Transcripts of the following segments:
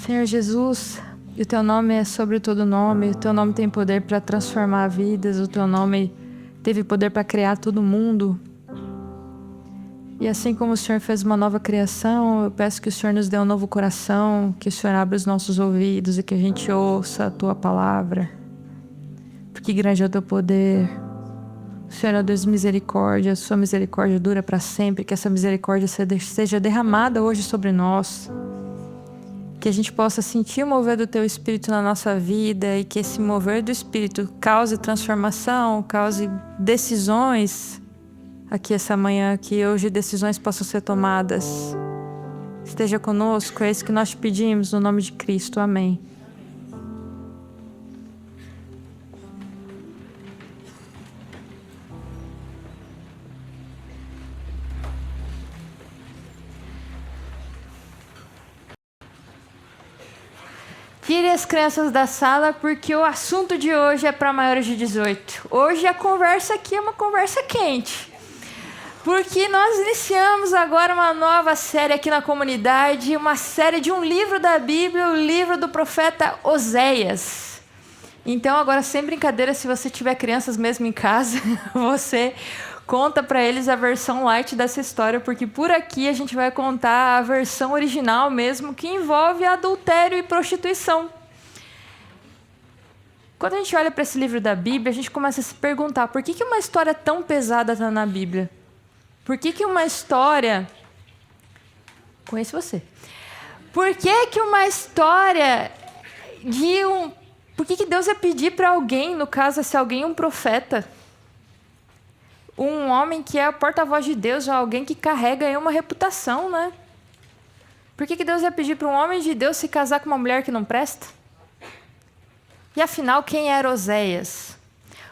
Senhor Jesus, o Teu nome é sobre todo nome, o Teu nome tem poder para transformar vidas, o Teu nome teve poder para criar todo mundo. E assim como o Senhor fez uma nova criação, eu peço que o Senhor nos dê um novo coração, que o Senhor abra os nossos ouvidos e que a gente ouça a Tua palavra. Porque grande é o Teu poder. O Senhor é Deus de misericórdia, a Sua misericórdia dura para sempre, que essa misericórdia seja derramada hoje sobre nós. Que a gente possa sentir o mover do Teu Espírito na nossa vida e que esse mover do Espírito cause transformação, cause decisões aqui essa manhã, que hoje decisões possam ser tomadas. Esteja conosco, é isso que nós te pedimos, no nome de Cristo. Amém. Tire as crianças da sala porque o assunto de hoje é para maiores de 18. Hoje a conversa aqui é uma conversa quente. Porque nós iniciamos agora uma nova série aqui na comunidade, uma série de um livro da Bíblia, o livro do profeta Oséias. Então agora, sem brincadeira, se você tiver crianças mesmo em casa, você conta para eles a versão light dessa história, porque por aqui a gente vai contar a versão original mesmo, que envolve adultério e prostituição. Quando a gente olha para esse livro da Bíblia, a gente começa a se perguntar por que uma história tão pesada está na Bíblia? Por que uma história... Conheço você. Por que uma história de um... Por que Deus ia pedir para alguém, no caso, se alguém um profeta, um homem que é a porta-voz de Deus, ou alguém que carrega aí uma reputação, né? Por que Deus ia pedir para um homem de Deus se casar com uma mulher que não presta? E afinal, quem era Oséias?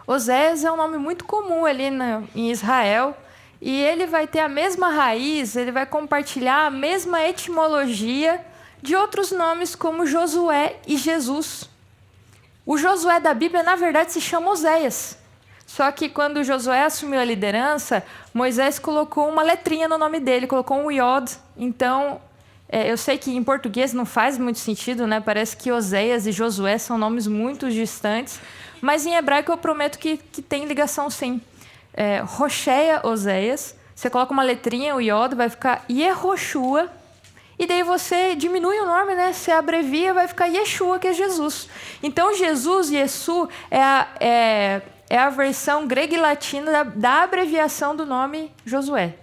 Oséias é um nome muito comum ali em Israel, e ele vai ter a mesma raiz, ele vai compartilhar a mesma etimologia de outros nomes como Josué e Jesus. O Josué da Bíblia, na verdade, se chama Oséias. Só que quando Josué assumiu a liderança, Moisés colocou uma letrinha no nome dele, colocou um Yod. Então, eu sei que em português não faz muito sentido, né? Parece que Oséias e Josué são nomes muito distantes, mas em hebraico eu prometo que tem ligação sim. Rocheia Oséias, você coloca uma letrinha, o Yod, vai ficar Yehoshua, e daí você diminui o nome, né? Você abrevia, vai ficar Yeshua, que é Jesus. Então, Jesus, Yesu, é a versão grega e latina da abreviação do nome Josué,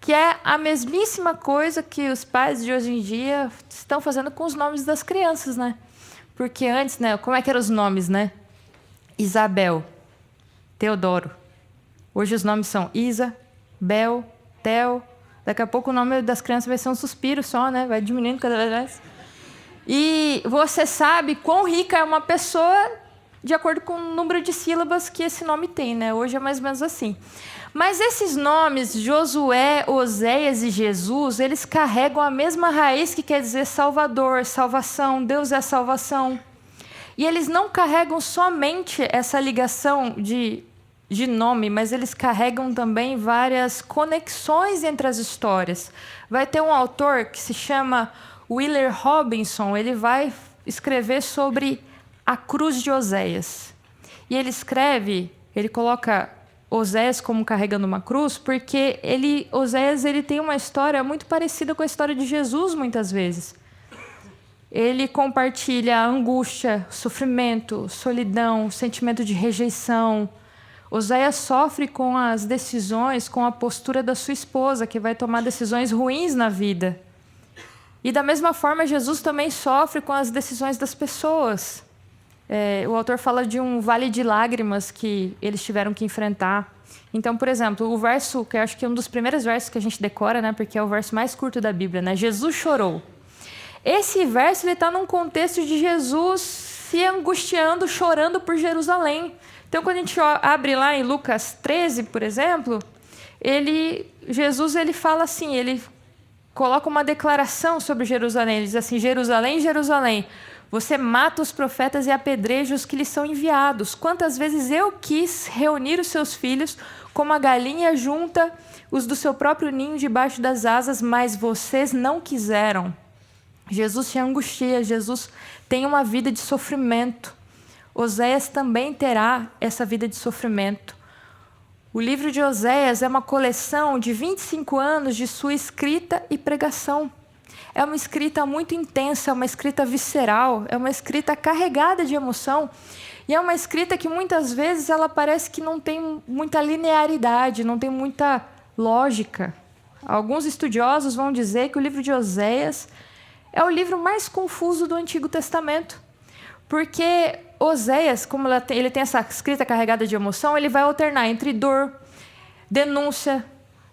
que é a mesmíssima coisa que os pais de hoje em dia estão fazendo com os nomes das crianças, né? Porque antes, né? Como é que eram os nomes, né? Isabel, Teodoro. Hoje os nomes são Isa, Bel, Tel. Daqui a pouco o nome das crianças vai ser um suspiro só, né? Vai diminuindo cada vez mais. E você sabe quão rica é uma pessoa de acordo com o número de sílabas que esse nome tem, né? Hoje é mais ou menos assim. Mas esses nomes, Josué, Oséias e Jesus, eles carregam a mesma raiz que quer dizer Salvador, salvação, Deus é a salvação. E eles não carregam somente essa ligação de nome, mas eles carregam também várias conexões entre as histórias. Vai ter um autor que se chama Willer Robinson, ele vai escrever sobre a cruz de Oséias. E ele coloca Oséias como carregando uma cruz, porque Oséias tem uma história muito parecida com a história de Jesus, muitas vezes. Ele compartilha angústia, sofrimento, solidão, sentimento de rejeição. Oséias sofre com as decisões, com a postura da sua esposa, que vai tomar decisões ruins na vida. E da mesma forma, Jesus também sofre com as decisões das pessoas. O autor fala de um vale de lágrimas que eles tiveram que enfrentar. Então, por exemplo, o verso, que eu acho que é um dos primeiros versos que a gente decora, né, porque é o verso mais curto da Bíblia, né? Jesus chorou. Esse verso está num contexto de Jesus se angustiando, chorando por Jerusalém. Então, quando a gente abre lá em Lucas 13, por exemplo, Jesus fala assim, ele coloca uma declaração sobre Jerusalém. Ele diz assim: Jerusalém, Jerusalém, você mata os profetas e apedreja os que lhes são enviados. Quantas vezes eu quis reunir os seus filhos, como a galinha junta os do seu próprio ninho debaixo das asas, mas vocês não quiseram. Jesus se angustia, Jesus tem uma vida de sofrimento. Oséias também terá essa vida de sofrimento. O livro de Oséias é uma coleção de 25 anos de sua escrita e pregação. É uma escrita muito intensa, é uma escrita visceral, é uma escrita carregada de emoção. E é uma escrita que muitas vezes ela parece que não tem muita linearidade, não tem muita lógica. Alguns estudiosos vão dizer que o livro de Oséias é o livro mais confuso do Antigo Testamento. Porque Oséias, como ele tem essa escrita carregada de emoção, ele vai alternar entre dor, denúncia,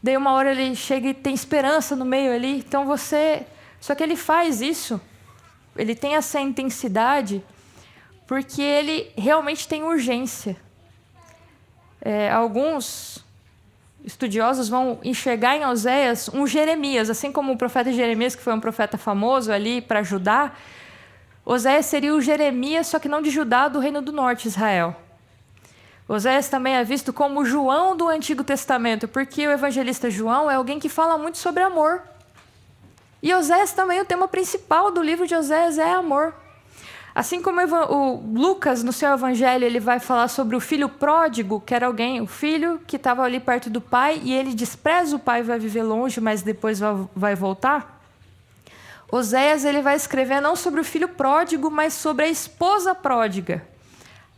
daí uma hora ele chega e tem esperança no meio ali. Então Só que ele faz isso, ele tem essa intensidade, porque ele realmente tem urgência. Alguns estudiosos vão enxergar em Oséias um Jeremias, assim como o profeta Jeremias, que foi um profeta famoso ali para Judá. Oséias seria o Jeremias, só que não de Judá, do Reino do Norte, Israel. Oséias também é visto como o João do Antigo Testamento, porque o evangelista João é alguém que fala muito sobre amor. E Oséias também, o tema principal do livro de Oséias é amor. Assim como o Lucas, no seu evangelho, ele vai falar sobre o filho pródigo, que era o filho que estava ali perto do pai, e ele despreza o pai e vai viver longe, mas depois vai voltar. Oséias ele vai escrever não sobre o filho pródigo, mas sobre a esposa pródiga.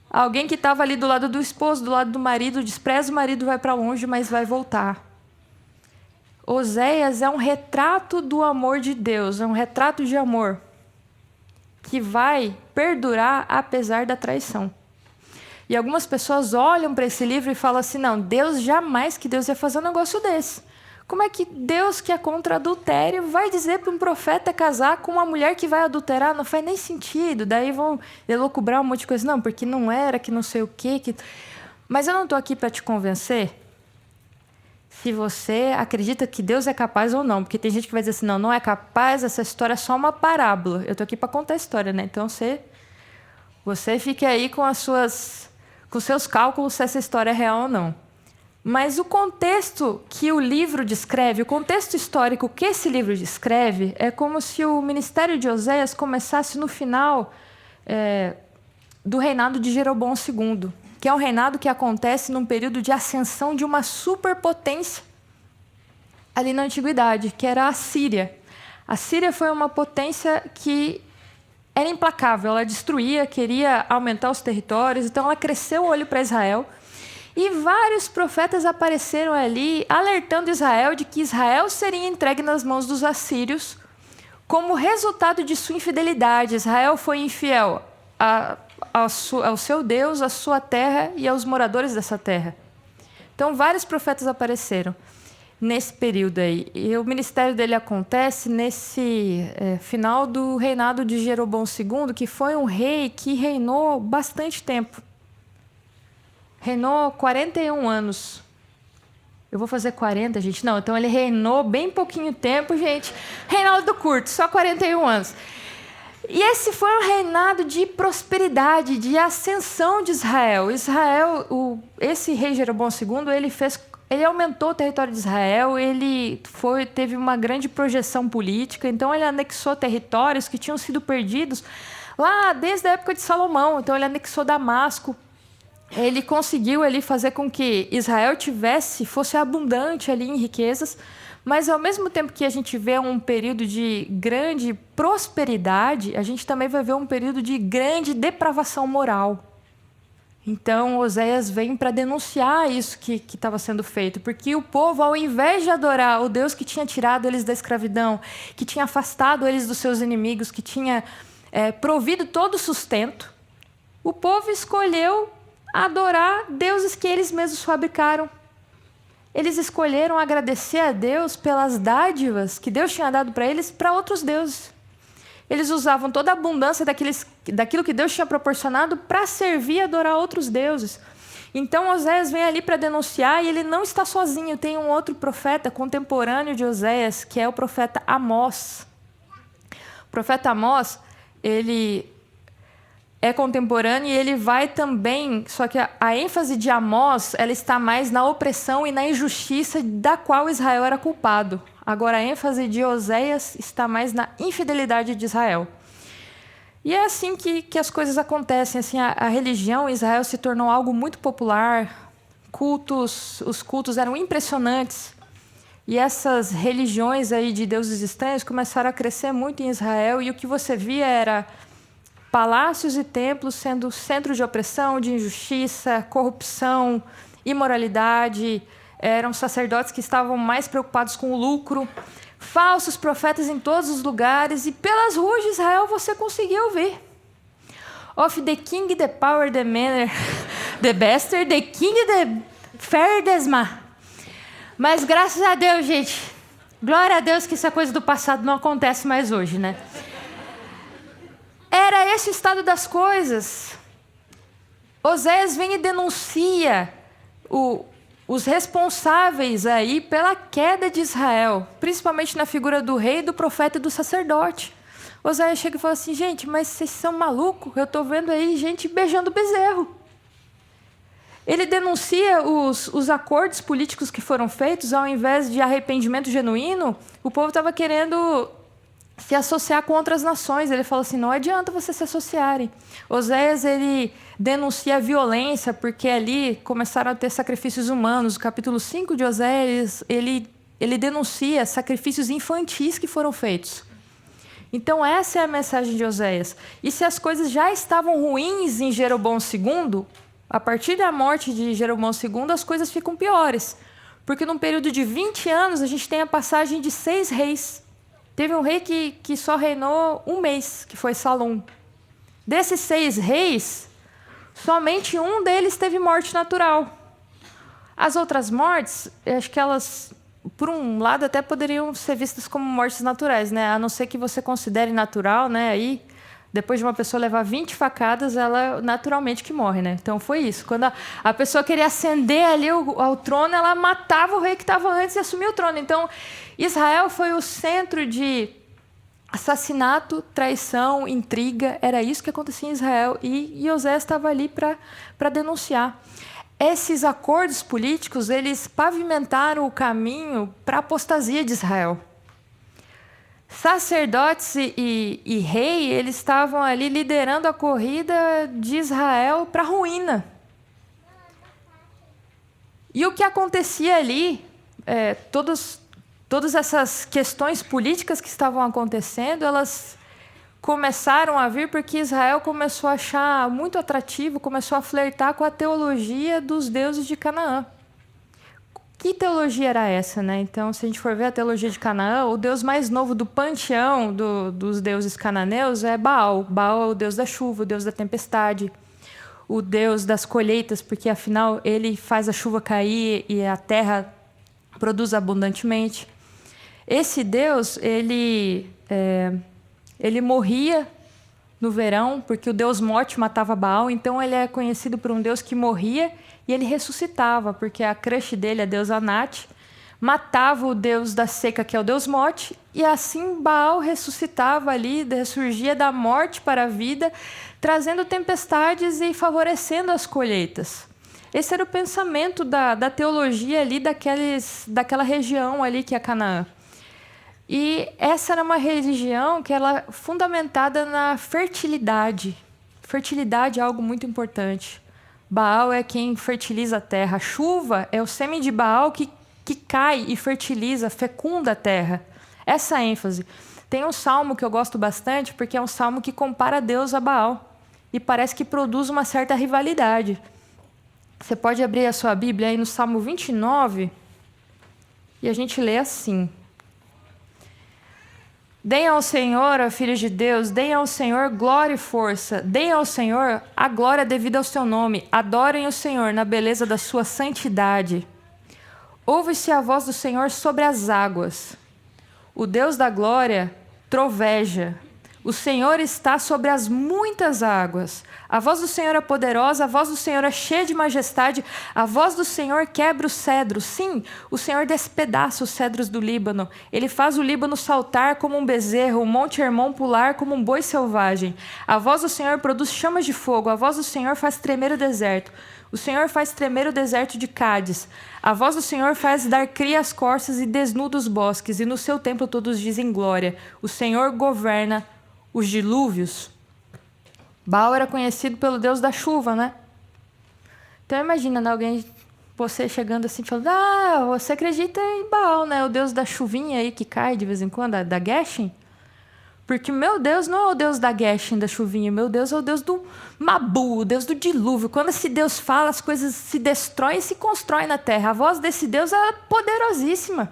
Alguém que estava ali do lado do esposo, do lado do marido, despreza o marido, vai para longe, mas vai voltar. Oséias é um retrato do amor de Deus, é um retrato de amor que vai perdurar apesar da traição. E algumas pessoas olham para esse livro e falam assim, não, jamais que Deus ia fazer um negócio desse. Como é que Deus, que é contra adultério, vai dizer para um profeta casar com uma mulher que vai adulterar? Não faz nem sentido. Daí vão elocubrar um monte de coisa. Não, porque não era, que não sei o quê. Mas eu não estou aqui para te convencer se você acredita que Deus é capaz ou não. Porque tem gente que vai dizer assim, não é capaz, essa história é só uma parábola. Eu estou aqui para contar a história, né? Então você fique aí com seus cálculos se essa história é real ou não. Mas o contexto que o livro descreve, o contexto histórico que esse livro descreve, é como se o ministério de Oséias começasse no final do reinado de Jeroboão II, que é um reinado que acontece num período de ascensão de uma superpotência ali na antiguidade, que era a Síria. A Síria foi uma potência que era implacável, ela destruía, queria aumentar os territórios, então ela cresceu o olho para Israel. E vários profetas apareceram ali, alertando Israel de que Israel seria entregue nas mãos dos assírios como resultado de sua infidelidade. Israel foi infiel ao seu Deus, à sua terra e aos moradores dessa terra. Então, vários profetas apareceram nesse período aí. E o ministério dele acontece nesse final do reinado de Jeroboão II, que foi um rei que reinou bastante tempo. Reinou 41 anos. Eu vou fazer 40, gente. Não, então ele reinou bem pouquinho tempo, gente. Reinado curto, só 41 anos. E esse foi um reinado de prosperidade, de ascensão de Israel. Esse rei Jeroboão II, ele aumentou o território de Israel, teve uma grande projeção política, então ele anexou territórios que tinham sido perdidos lá desde a época de Salomão. Então ele anexou Damasco. Ele conseguiu ali fazer com que Israel fosse abundante ali em riquezas, mas ao mesmo tempo que a gente vê um período de grande prosperidade, a gente também vai ver um período de grande depravação moral. Então, Oséias vem para denunciar isso que estava sendo feito, porque o povo, ao invés de adorar o Deus que tinha tirado eles da escravidão, que tinha afastado eles dos seus inimigos, que tinha provido todo o sustento, o povo escolheu adorar deuses que eles mesmos fabricaram. Eles escolheram agradecer a Deus pelas dádivas que Deus tinha dado para eles para outros deuses. Eles usavam toda a abundância daquilo que Deus tinha proporcionado para servir e adorar outros deuses. Então, Oséias vem ali para denunciar e ele não está sozinho. Tem um outro profeta contemporâneo de Oséias, que é o profeta Amós. O profeta Amós, ele é contemporâneo e ele vai também, só que a ênfase de Amós, ela está mais na opressão e na injustiça da qual Israel era culpado. Agora a ênfase de Oséias está mais na infidelidade de Israel. E é assim que as coisas acontecem. Assim, a religião em Israel se tornou algo muito popular. Os cultos eram impressionantes. E essas religiões aí de deuses estranhos começaram a crescer muito em Israel. E o que você via era palácios e templos sendo centro de opressão, de injustiça, corrupção, imoralidade. Eram sacerdotes que estavam mais preocupados com o lucro. Falsos profetas em todos os lugares. E pelas ruas de Israel você conseguia ouvir. Of the king, the power, the manner, the bastard, the king, the fair, desma. Mas graças a Deus, gente. Glória a Deus que essa coisa do passado não acontece mais hoje, né? Era esse o estado das coisas. Oséias vem e denuncia os responsáveis aí pela queda de Israel, principalmente na figura do rei, do profeta e do sacerdote. Oséias chega e fala assim, gente, mas vocês são malucos? Eu estou vendo aí gente beijando bezerro. Ele denuncia os acordos políticos que foram feitos, ao invés de arrependimento genuíno, o povo estava querendo se associar com outras nações. Ele fala assim, não adianta vocês se associarem. Oséias, ele denuncia a violência, porque ali começaram a ter sacrifícios humanos. O capítulo 5 de Oséias, ele denuncia sacrifícios infantis que foram feitos. Então, essa é a mensagem de Oséias. E se as coisas já estavam ruins em Jeroboão II, a partir da morte de Jeroboão II, as coisas ficam piores. Porque num período de 20 anos, a gente tem a passagem de 6 reis. Teve um rei que só reinou um mês, que foi Salom. Desses 6 reis, somente um deles teve morte natural. As outras mortes, acho que elas, por um lado, até poderiam ser vistas como mortes naturais, né? A não ser que você considere natural, né? Aí, depois de uma pessoa levar 20 facadas, ela naturalmente que morre, né? Então foi isso. Quando a pessoa queria ascender ali ao trono, ela matava o rei que estava antes e assumia o trono. Então, Israel foi o centro de assassinato, traição, intriga. Era isso que acontecia em Israel. E Oséias estava ali para denunciar. Esses acordos políticos, eles pavimentaram o caminho para a apostasia de Israel. Sacerdotes e rei, eles estavam ali liderando a corrida de Israel para a ruína. E o que acontecia ali, todas essas questões políticas que estavam acontecendo, elas começaram a vir porque Israel começou a achar muito atrativo, começou a flertar com a teologia dos deuses de Canaã. Que teologia era essa, né? Então, se a gente for ver a teologia de Canaã, o deus mais novo do panteão dos deuses cananeus é Baal. Baal é o deus da chuva, o deus da tempestade, o deus das colheitas, porque, afinal, ele faz a chuva cair e a terra produz abundantemente. Esse deus, ele morria no verão, porque o deus morte matava Baal, então ele é conhecido por um deus que morria e ele ressuscitava, porque a crush dele, a deusa Anat, matava o deus da seca, que é o deus morte, e assim Baal ressuscitava ali, ressurgia da morte para a vida, trazendo tempestades e favorecendo as colheitas. Esse era o pensamento da teologia ali daquela região ali que é Canaã. E essa era uma religião que era fundamentada na fertilidade. Fertilidade é algo muito importante. Baal é quem fertiliza a terra. A chuva é o sêmen de Baal que cai e fertiliza, fecunda a terra. Essa é a ênfase. Tem um salmo que eu gosto bastante, porque é um salmo que compara Deus a Baal. E parece que produz uma certa rivalidade. Você pode abrir a sua Bíblia aí no Salmo 29 e a gente lê assim. Deem ao Senhor, ó filhos de Deus, deem ao Senhor glória e força. Deem ao Senhor a glória devida ao seu nome. Adorem o Senhor na beleza da sua santidade. Ouve-se a voz do Senhor sobre as águas. O Deus da glória troveja. O Senhor está sobre as muitas águas. A voz do Senhor é poderosa, a voz do Senhor é cheia de majestade, a voz do Senhor quebra os cedros. Sim, o Senhor despedaça os cedros do Líbano. Ele faz o Líbano saltar como um bezerro, o Monte Hermon pular como um boi selvagem. A voz do Senhor produz chamas de fogo, a voz do Senhor faz tremer o deserto. O Senhor faz tremer o deserto de Cádiz. A voz do Senhor faz dar cria às corças e desnuda os bosques, e no seu templo todos dizem glória. O Senhor governa os dilúvios. Baal era conhecido pelo Deus da chuva, né? Então imagina, né, alguém, você chegando assim, falando, você acredita em Baal, né? O Deus da chuvinha aí que cai de vez em quando, da Geshem? Porque meu Deus não é o Deus da Geshem, da chuvinha. Meu Deus é o Deus do Mabu, o Deus do dilúvio. Quando esse Deus fala, as coisas se destroem e se constroem na terra. A voz desse Deus é poderosíssima.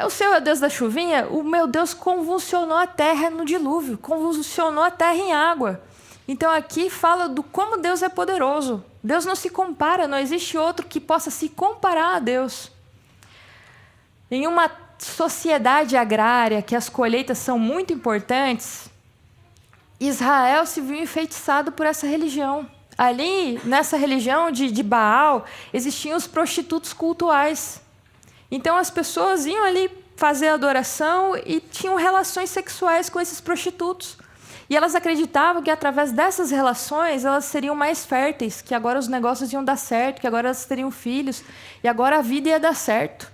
O Senhor é o Deus da chuvinha? O meu Deus convulsionou a terra no dilúvio, convulsionou a terra em água. Então aqui fala do como Deus é poderoso. Deus não se compara, não existe outro que possa se comparar a Deus. Em uma sociedade agrária, que as colheitas são muito importantes, Israel se viu enfeitiçado por essa religião. Ali, nessa religião de Baal, existiam os prostitutos cultuais. Então as pessoas iam ali fazer adoração e tinham relações sexuais com esses prostitutos. E elas acreditavam que através dessas relações elas seriam mais férteis, que agora os negócios iam dar certo, que agora elas teriam filhos, e agora a vida ia dar certo.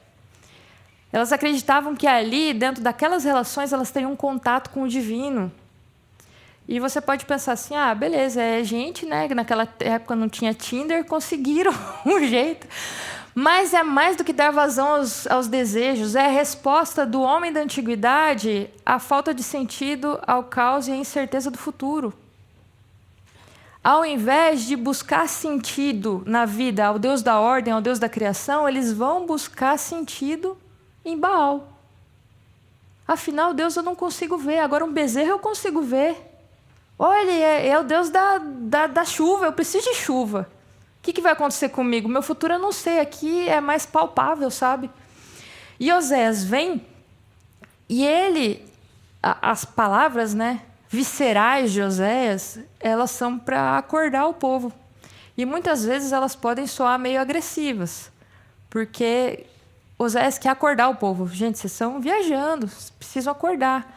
Elas acreditavam que ali, dentro daquelas relações, elas teriam um contato com o divino. E você pode pensar assim, beleza, é gente, né, que naquela época não tinha Tinder, conseguiram um jeito. Mas é mais do que dar vazão aos desejos, é a resposta do homem da antiguidade à falta de sentido, ao caos e à incerteza do futuro. Ao invés de buscar sentido na vida ao Deus da ordem, ao Deus da criação, eles vão buscar sentido em Baal. Afinal, Deus eu não consigo ver, agora um bezerro eu consigo ver. Olha, é o Deus da chuva, eu preciso de chuva. O que vai acontecer comigo? Meu futuro eu não sei, aqui é mais palpável, sabe? E Oséias vem e ele, as palavras, né, viscerais de Oséias, elas são para acordar o povo. E muitas vezes elas podem soar meio agressivas, porque Oséias quer acordar o povo. Gente, vocês estão viajando, vocês precisam acordar.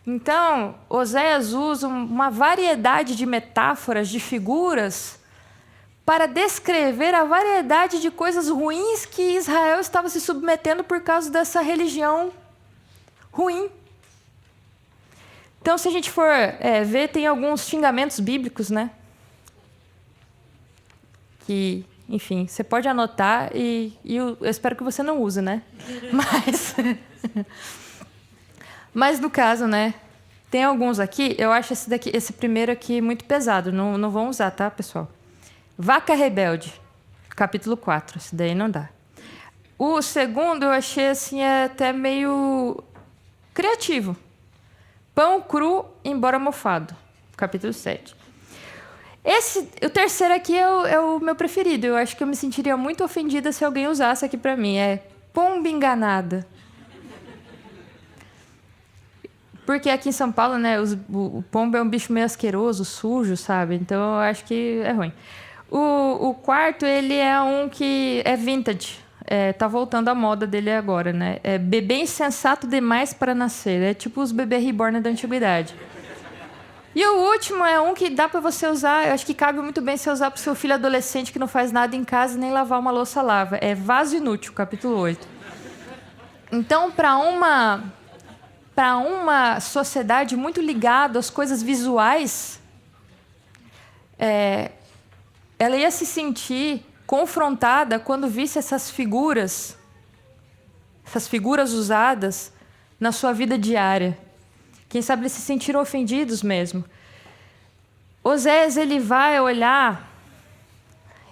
Então, Oséias usa uma variedade de metáforas, de figuras, para descrever a variedade de coisas ruins que Israel estava se submetendo por causa dessa religião ruim. Então, se a gente for ver, tem alguns xingamentos bíblicos, né? Que, enfim, você pode anotar e eu espero que você não use, né? Mas no caso, né? Tem alguns aqui, eu acho esse primeiro aqui muito pesado, não vão usar, tá, pessoal? Vaca rebelde, capítulo 4, esse daí não dá. O segundo eu achei assim até meio criativo. Pão cru, embora mofado, capítulo 7. O terceiro aqui é o meu preferido. Eu acho que eu me sentiria muito ofendida se alguém usasse aqui para mim. É pomba enganada. Porque aqui em São Paulo, né, o pombo é um bicho meio asqueroso, sujo, sabe? Então eu acho que é ruim. O quarto, ele é um que é vintage. Tá voltando à moda dele agora, né? É bebê insensato demais para nascer. É tipo os bebês reborn da antiguidade. E o último é um que dá para você usar, eu acho que cabe muito bem você usar para o seu filho adolescente que não faz nada em casa nem lavar uma louça lava. É vaso inútil, capítulo 8. Então, para uma sociedade muito ligada às coisas visuais, ela ia se sentir confrontada quando visse essas figuras usadas na sua vida diária. Quem sabe eles se sentiram ofendidos mesmo. Oséias, ele vai olhar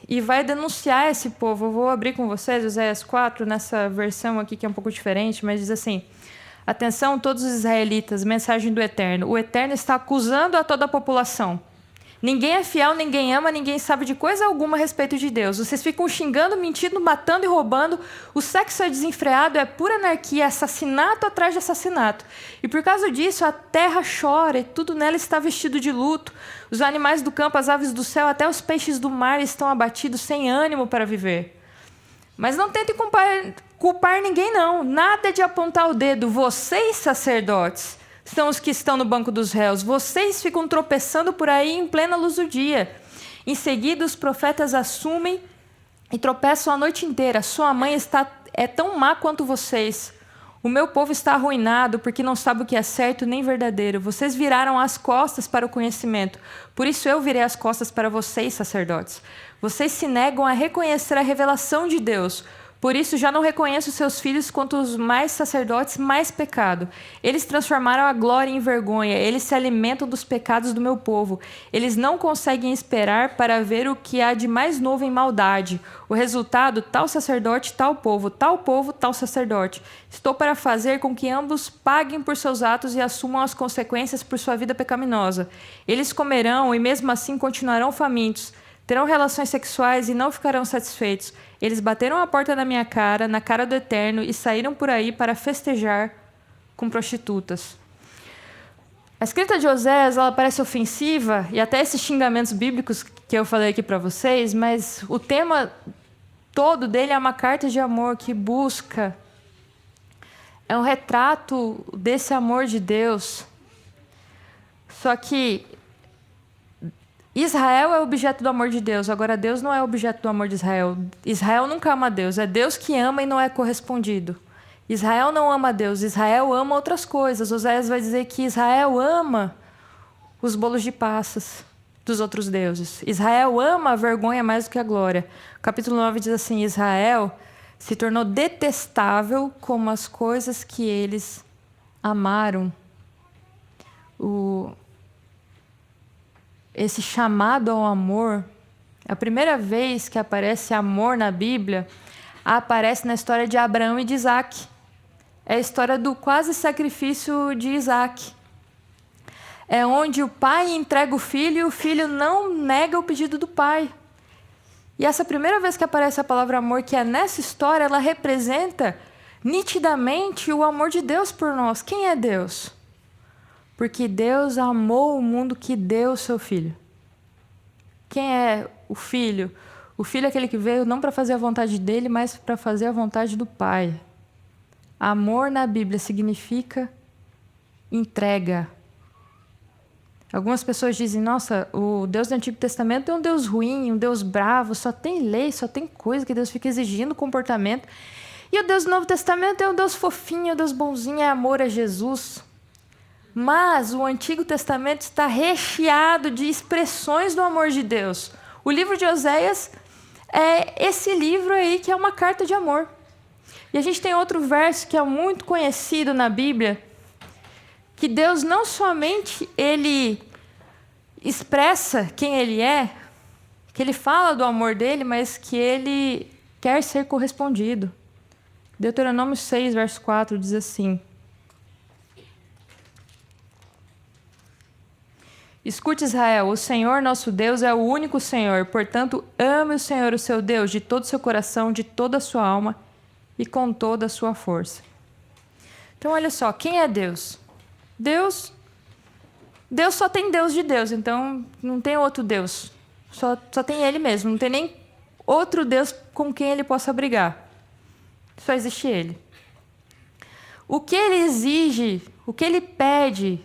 e vai denunciar esse povo. Eu vou abrir com vocês Oséias 4, nessa versão aqui que é um pouco diferente, mas diz assim: atenção todos os israelitas, mensagem do Eterno. O Eterno está acusando a toda a população. Ninguém é fiel, ninguém ama, ninguém sabe de coisa alguma a respeito de Deus. Vocês ficam xingando, mentindo, matando e roubando. O sexo é desenfreado, é pura anarquia, assassinato atrás de assassinato. E por causa disso, a terra chora e tudo nela está vestido de luto. Os animais do campo, as aves do céu, até os peixes do mar estão abatidos sem ânimo para viver. Mas não tentem culpar ninguém, não. Nada de apontar o dedo. Vocês, sacerdotes, são os que estão no banco dos réus. Vocês ficam tropeçando por aí em plena luz do dia. Em seguida, os profetas assumem e tropeçam a noite inteira. Sua mãe é tão má quanto vocês. O meu povo está arruinado porque não sabe o que é certo nem verdadeiro. Vocês viraram as costas para o conhecimento. Por isso eu virei as costas para vocês, sacerdotes. Vocês se negam a reconhecer a revelação de Deus. Por isso já não reconheço seus filhos quanto os mais sacerdotes, mais pecado. Eles transformaram a glória em vergonha. Eles se alimentam dos pecados do meu povo. Eles não conseguem esperar para ver o que há de mais novo em maldade. O resultado, tal sacerdote, tal povo, tal sacerdote. Estou para fazer com que ambos paguem por seus atos e assumam as consequências por sua vida pecaminosa. Eles comerão e mesmo assim continuarão famintos. Terão relações sexuais e não ficarão satisfeitos. Eles bateram a porta na minha cara, na cara do Eterno, e saíram por aí para festejar com prostitutas. A escrita de Oséias, ela parece ofensiva, e até esses xingamentos bíblicos que eu falei aqui para vocês, mas o tema todo dele é uma carta de amor que busca. É um retrato desse amor de Deus. Só que Israel é objeto do amor de Deus, agora Deus não é objeto do amor de Israel. Israel nunca ama Deus, é Deus que ama e não é correspondido. Israel não ama Deus, Israel ama outras coisas. Oséias vai dizer que Israel ama os bolos de passas dos outros deuses. Israel ama a vergonha mais do que a glória. O capítulo 9 diz assim: Israel se tornou detestável como as coisas que eles amaram. Esse chamado ao amor, a primeira vez que aparece amor na Bíblia, aparece na história de Abraão e de Isaac. É a história do quase sacrifício de Isaac. É onde o pai entrega o filho e o filho não nega o pedido do pai. E essa primeira vez que aparece a palavra amor, que é nessa história, ela representa nitidamente o amor de Deus por nós. Quem é Deus? Porque Deus amou o mundo que deu o seu filho. Quem é o filho? O filho é aquele que veio não para fazer a vontade dele, mas para fazer a vontade do Pai. Amor na Bíblia significa entrega. Algumas pessoas dizem: nossa, o Deus do Antigo Testamento é um Deus ruim, um Deus bravo, só tem lei, só tem coisa que Deus fica exigindo comportamento. E o Deus do Novo Testamento é um Deus fofinho, um Deus bonzinho, é amor a Jesus. Mas o Antigo Testamento está recheado de expressões do amor de Deus. O livro de Oséias é esse livro aí que é uma carta de amor. E a gente tem outro verso que é muito conhecido na Bíblia, que Deus não somente ele expressa quem ele é, que ele fala do amor dele, mas que ele quer ser correspondido. Deuteronômio 6, verso 4 diz assim: escute, Israel, o Senhor nosso Deus é o único Senhor, portanto, ame o Senhor, o seu Deus, de todo o seu coração, de toda a sua alma e com toda a sua força. Então, olha só, quem é Deus? Deus só tem Deus de Deus, então não tem outro Deus. Só tem Ele mesmo, não tem nem outro Deus com quem Ele possa brigar. Só existe Ele. O que Ele exige, o que Ele pede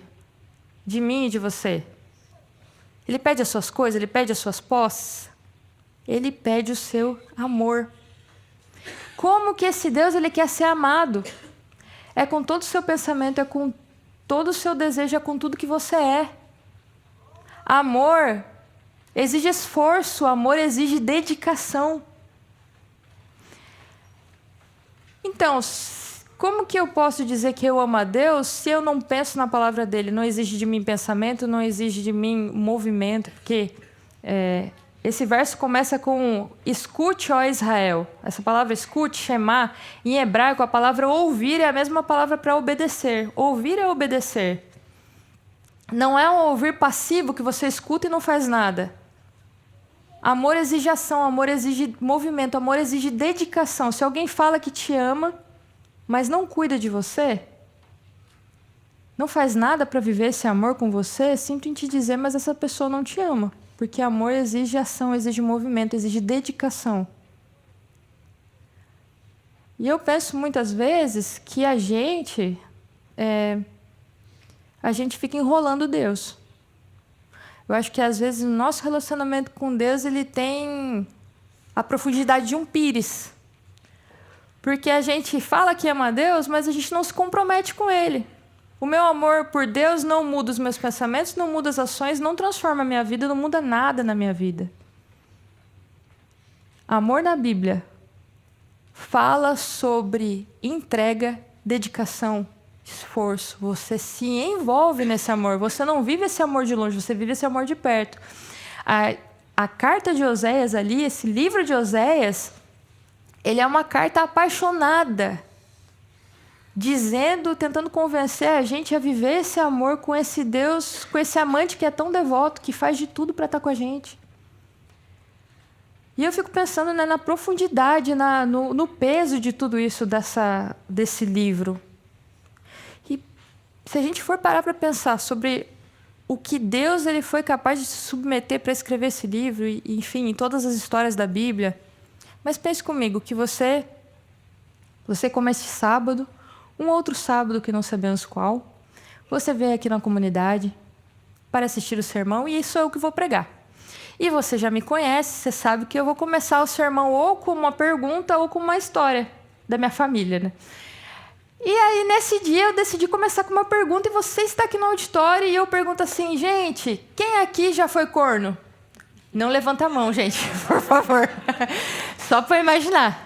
de mim e de você? Ele pede as suas coisas, Ele pede as suas posses. Ele pede o seu amor. Como que esse Deus ele quer ser amado? É com todo o seu pensamento, é com todo o seu desejo, é com tudo que você é. Amor exige esforço, amor exige dedicação. Então, como que eu posso dizer que eu amo a Deus se eu não penso na palavra dele? Não exige de mim pensamento, não exige de mim movimento, porque esse verso começa com escute, ó Israel. Essa palavra escute, shema, em hebraico a palavra ouvir é a mesma palavra para obedecer. Ouvir é obedecer. Não é um ouvir passivo que você escuta e não faz nada. Amor exige ação, amor exige movimento, amor exige dedicação. Se alguém fala que te ama, mas não cuida de você, não faz nada para viver esse amor com você, sinto em te dizer, mas essa pessoa não te ama. Porque amor exige ação, exige movimento, exige dedicação. E eu penso muitas vezes que a gente fica enrolando Deus. Eu acho que às vezes o nosso relacionamento com Deus ele tem a profundidade de um pires. Porque a gente fala que ama a Deus, mas a gente não se compromete com Ele. O meu amor por Deus não muda os meus pensamentos, não muda as ações, não transforma a minha vida, não muda nada na minha vida. Amor na Bíblia fala sobre entrega, dedicação, esforço. Você se envolve nesse amor. Você não vive esse amor de longe, você vive esse amor de perto. A carta de Oséias ali, esse livro de Oséias, ele é uma carta apaixonada, tentando convencer a gente a viver esse amor com esse Deus, com esse amante que é tão devoto, que faz de tudo para estar com a gente. E eu fico pensando, né, na profundidade, no peso de tudo isso, desse livro. E se a gente for parar para pensar sobre o que Deus ele foi capaz de se submeter para escrever esse livro, e, enfim, em todas as histórias da Bíblia. Mas pense comigo, que você como este sábado, um outro sábado que não sabemos qual, você veio aqui na comunidade para assistir o sermão e isso é o que vou pregar. E você já me conhece, você sabe que eu vou começar o sermão ou com uma pergunta ou com uma história da minha família, né? E aí, nesse dia, eu decidi começar com uma pergunta e você está aqui no auditório e eu pergunto assim, gente, quem aqui já foi corno? Não levanta a mão, gente, por favor. Só para imaginar.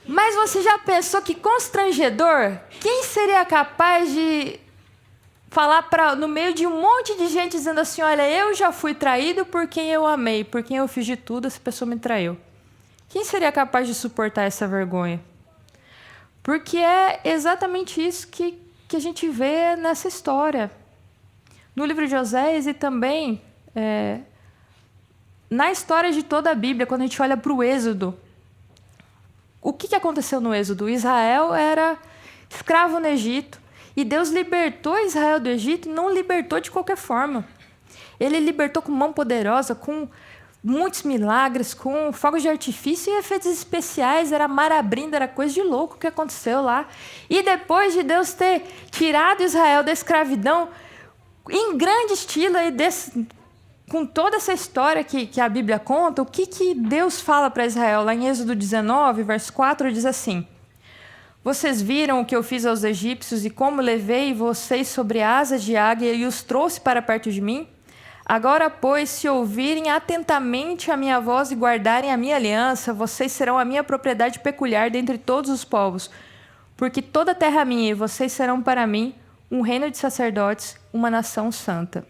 Mas você já pensou que constrangedor? Quem seria capaz de falar no meio de um monte de gente dizendo assim, olha, eu já fui traído por quem eu amei, por quem eu fiz de tudo, essa pessoa me traiu. Quem seria capaz de suportar essa vergonha? Porque é exatamente isso que a gente vê nessa história. No livro de Oséias e também na história de toda a Bíblia, quando a gente olha para o Êxodo, o que aconteceu no Êxodo? Israel era escravo no Egito. E Deus libertou Israel do Egito e não libertou de qualquer forma. Ele libertou com mão poderosa, com muitos milagres, com fogos de artifício e efeitos especiais. Era marabrindo, era coisa de louco que aconteceu lá. E depois de Deus ter tirado Israel da escravidão, em grande estilo, com toda essa história que a Bíblia conta, o que Deus fala para Israel? Lá em Êxodo 19, verso 4, diz assim: vocês viram o que eu fiz aos egípcios e como levei vocês sobre asas de águia e os trouxe para perto de mim? Agora, pois, se ouvirem atentamente a minha voz e guardarem a minha aliança, vocês serão a minha propriedade peculiar dentre todos os povos, porque toda a terra é minha e vocês serão para mim um reino de sacerdotes, uma nação santa.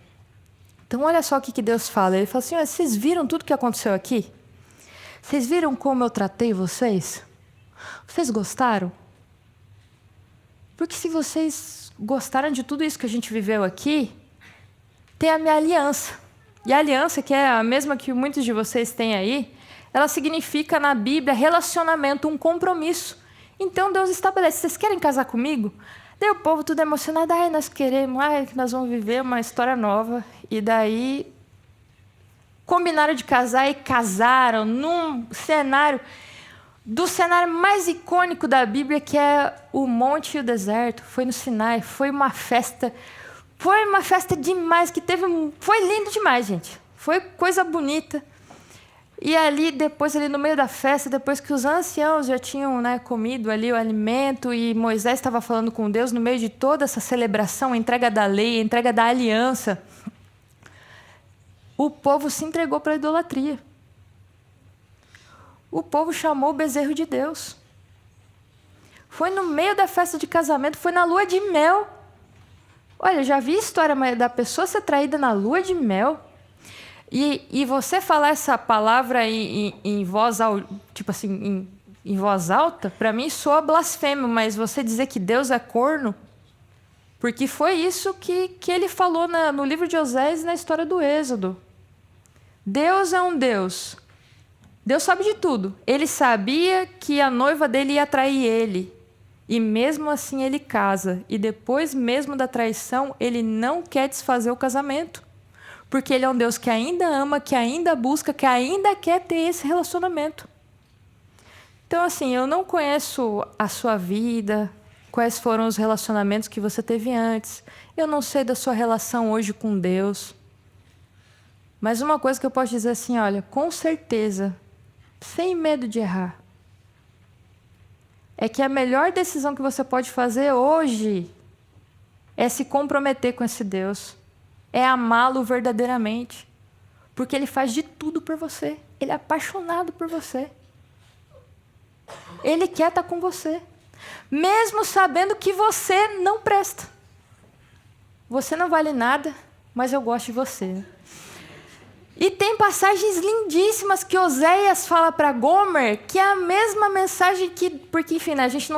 Então, olha só o que Deus fala. Ele fala assim, olha, vocês viram tudo o que aconteceu aqui? Vocês viram como eu tratei vocês? Vocês gostaram? Porque se vocês gostaram de tudo isso que a gente viveu aqui, tem a minha aliança. E a aliança, que é a mesma que muitos de vocês têm aí, ela significa na Bíblia relacionamento, um compromisso. Então Deus estabelece, vocês querem casar comigo? Daí o povo tudo emocionado, nós queremos, nós vamos viver uma história nova. E daí combinaram de casar e casaram num cenário mais icônico da Bíblia, que é o monte e o deserto. Foi no Sinai, foi uma festa demais, foi lindo demais, gente. Foi coisa bonita. E ali, depois, ali no meio da festa, depois que os anciãos já tinham, comido ali o alimento e Moisés estava falando com Deus, no meio de toda essa celebração, a entrega da lei, a entrega da aliança, o povo se entregou para a idolatria. O povo chamou o bezerro de Deus. Foi no meio da festa de casamento, foi na lua de mel. Olha, já vi a história da pessoa ser traída na lua de mel. E você falar essa palavra em voz alta, tipo assim, em voz alta, para mim soa blasfêmio, mas você dizer que Deus é corno, Porque foi isso que ele falou no livro de Oséias e na história do Êxodo. Deus é um Deus. Deus sabe de tudo. Ele sabia que a noiva dele ia trair ele. E mesmo assim ele casa. E depois mesmo da traição, ele não quer desfazer o casamento. Porque ele é um Deus que ainda ama, que ainda busca, que ainda quer ter esse relacionamento. Então, assim, eu não conheço a sua vida, quais foram os relacionamentos que você teve antes. Eu não sei da sua relação hoje com Deus. Mas uma coisa que eu posso dizer assim, olha, com certeza, sem medo de errar, é que a melhor decisão que você pode fazer hoje é se comprometer com esse Deus. É amá-lo verdadeiramente. Porque ele faz de tudo por você. Ele é apaixonado por você. Ele quer estar com você. Mesmo sabendo que você não presta. Você não vale nada, mas eu gosto de você. E tem passagens lindíssimas que Oséias fala para Gomer, que é a mesma mensagem que... Porque, enfim, né, a gente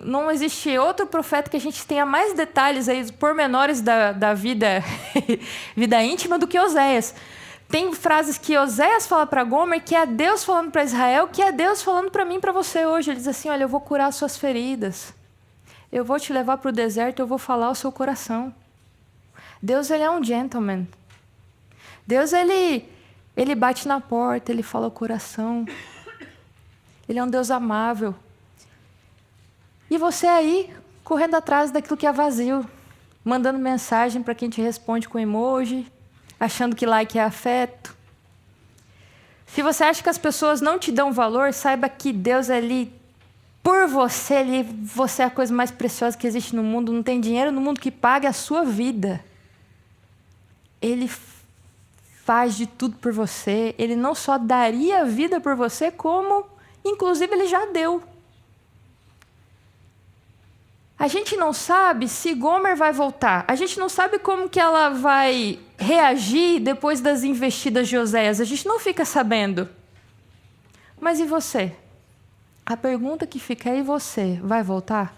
não existe outro profeta que a gente tenha mais detalhes, aí, pormenores da vida, vida íntima do que Oséias. Tem frases que Oséias fala para Gomer, que é Deus falando para Israel, que é Deus falando para mim e para você hoje. Ele diz assim, olha, eu vou curar as suas feridas. Eu vou te levar para o deserto, eu vou falar ao seu coração. Deus, ele é um gentleman. Deus, ele bate na porta, ele fala ao coração. Ele é um Deus amável. E você aí, correndo atrás daquilo que é vazio, mandando mensagem para quem te responde com emoji, achando que like é afeto. Se você acha que as pessoas não te dão valor, saiba que Deus é ali por você. Você é a coisa mais preciosa que existe no mundo. Não tem dinheiro no mundo que pague a sua vida. Ele faz de tudo por você. Ele não só daria a vida por você, como, inclusive, ele já deu. A gente não sabe se Gomer vai voltar. A gente não sabe como que ela vai reagir depois das investidas de Oséias. A gente não fica sabendo. Mas e você? A pergunta que fica é, e você? Vai voltar?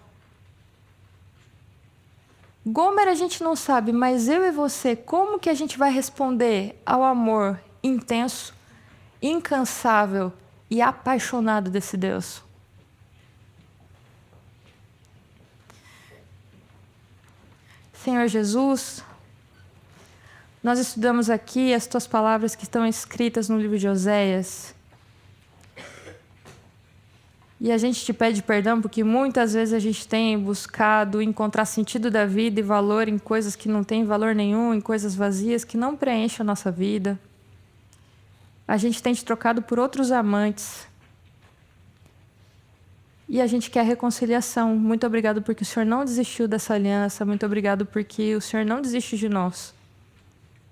Gomer a gente não sabe, mas eu e você, como que a gente vai responder ao amor intenso, incansável e apaixonado desse Deus? Senhor Jesus, nós estudamos aqui as tuas palavras que estão escritas no livro de Oséias. E a gente te pede perdão porque muitas vezes a gente tem buscado encontrar sentido da vida e valor em coisas que não têm valor nenhum, em coisas vazias que não preenchem a nossa vida. A gente tem te trocado por outros amantes. E a gente quer reconciliação. Muito obrigado porque o Senhor não desistiu dessa aliança. Muito obrigado porque o Senhor não desiste de nós.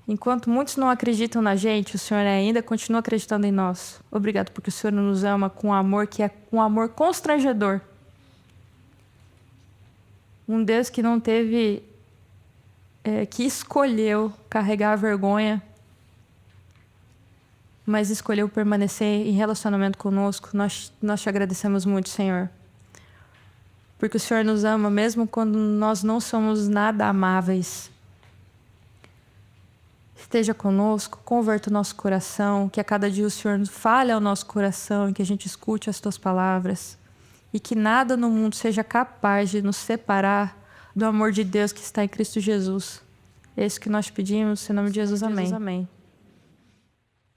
Enquanto muitos não acreditam na gente, o Senhor ainda continua acreditando em nós. Obrigado porque o Senhor nos ama com um amor que é um amor constrangedor. Um Deus que não teve... que escolheu carregar a vergonha, mas escolheu permanecer em relacionamento conosco. Nós te agradecemos muito, Senhor. Porque o Senhor nos ama mesmo quando nós não somos nada amáveis. Esteja conosco, converta o nosso coração, que a cada dia o Senhor fale ao nosso coração e que a gente escute as tuas palavras. E que nada no mundo seja capaz de nos separar do amor de Deus que está em Cristo Jesus. É isso que nós pedimos, em nome de Jesus. Amém.